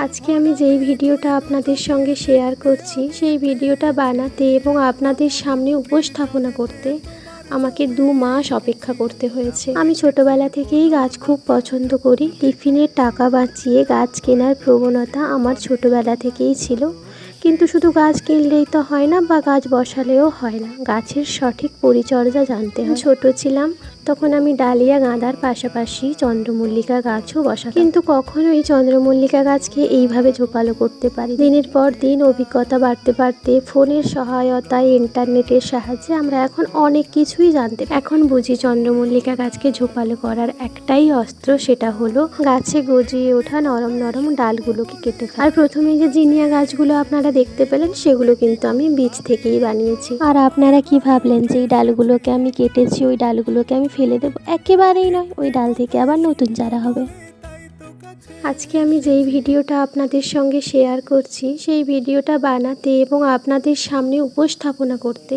আজকে আমি যেই ভিডিওটা আপনাদের সঙ্গে শেয়ার করছি সেই ভিডিওটা বানাতে এবং আপনাদের সামনে উপস্থাপনা করতে আমাকে 2 মাস অপেক্ষা করতে হয়েছে। আমি ছোটবেলা থেকেই গাছ খুব পছন্দ করি। টিফিনের টাকা বাঁচিয়ে গাছ কেনার প্রবণতা আমার ছোটবেলা থেকেই ছিল। কিন্তু শুধু গাছ কিনলেই তো হয় না বা গাছ বসালেও হয় না, গাছের সঠিক পরিচর্যা জানতে হয়। ছোট ছিলাম তখন আমি ডালিয়া গাঁদার পাশাপাশি চন্দ্রমল্লিকা গাছও বসাতাম, কিন্তু কখনোই চন্দ্রমল্লিকা গাছকে এইভাবে ঝোপালো করতে পারি। দিনের পর দিন অভিজ্ঞতা বাড়তে বাড়তে ফোনের সহায়তায়, ইন্টারনেটের সাহায্যে আমরা এখন অনেক কিছুই জানতে পারি। এখন বুঝি চন্দ্রমল্লিকা গাছকে ঝোপালো করার একটাই অস্ত্র, সেটা হলো গাছে গজিয়ে ওঠা নরম নরম ডালগুলোকে কেটে ফেলা। আর প্রথমে যে জিনিয়া গাছগুলো আপনারা দেখতে পেলেন সেগুলো কিন্তু আমি বীজ থেকেই বানিয়েছি। আর আপনারা কি ভাবলেন যে এই ডালগুলোকে আমি কেটেছি, ওই ডালগুলোকে আমি ফেলে দেবো? একেবারেই নয়, ওই ডাল থেকে আবার নতুন চারা হবে। আজকে আমি যেই ভিডিওটা আপনাদের সঙ্গে শেয়ার করছি সেই ভিডিওটা বানাতে এবং আপনাদের সামনে উপস্থাপনা করতে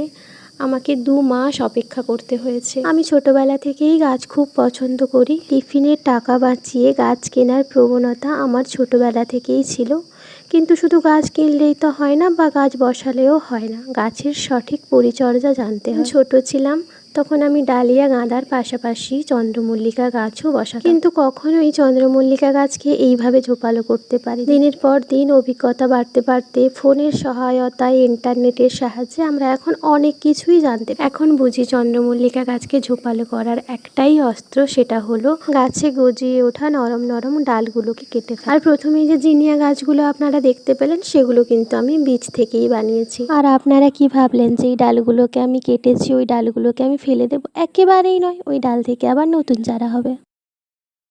আমাকে 2 মাস অপেক্ষা করতে হয়েছে। আমি ছোটবেলা থেকেই গাছ খুব পছন্দ করি। টিফিনের টাকা বাঁচিয়ে গাছ কেনার প্রবণতা আমার ছোটবেলা থেকেই ছিল। কিন্তু শুধু গাছ কিনলেই তো হয় না বা গাছ বসালেও হয় না, গাছের সঠিক পরিচর্যা জানতে হয়। ছোট ছিলাম তখন আমি ডালিয়া গাঁদার পাশাপাশি চন্দ্রমল্লিকা গাছও বসাতাম, কিন্তু কখনোই চন্দ্রমল্লিকা গাছকে এইভাবে ঝোপালো করতে পারি। দিনের পর দিন অভিজ্ঞতা বাড়তে বাড়তে ফোনের সহায়তায়, ইন্টারনেটের সাহায্যে আমরা এখন অনেক কিছুই জানতে পারি। এখন বুঝি চন্দ্রমল্লিকা গাছকে ঝোপালো করার একটাই অস্ত্র, সেটা হলো গাছে গজিয়ে ওঠা নরম নরম ডালগুলোকে কেটে ফেলা। আর প্রথমে যে জিনিয়া গাছগুলো আপনারা দেখতে পেলেন সেগুলো কিন্তু আমি বীজ থেকেই বানিয়েছি। আর আপনারা কি ভাবলেন যে এই ডালগুলোকে আমি কেটেছি, ওই ডালগুলোকে আমি ফেলে দেবো? একেবারেই নয়, ওই ডাল থেকে আবার নতুন চারা হবে।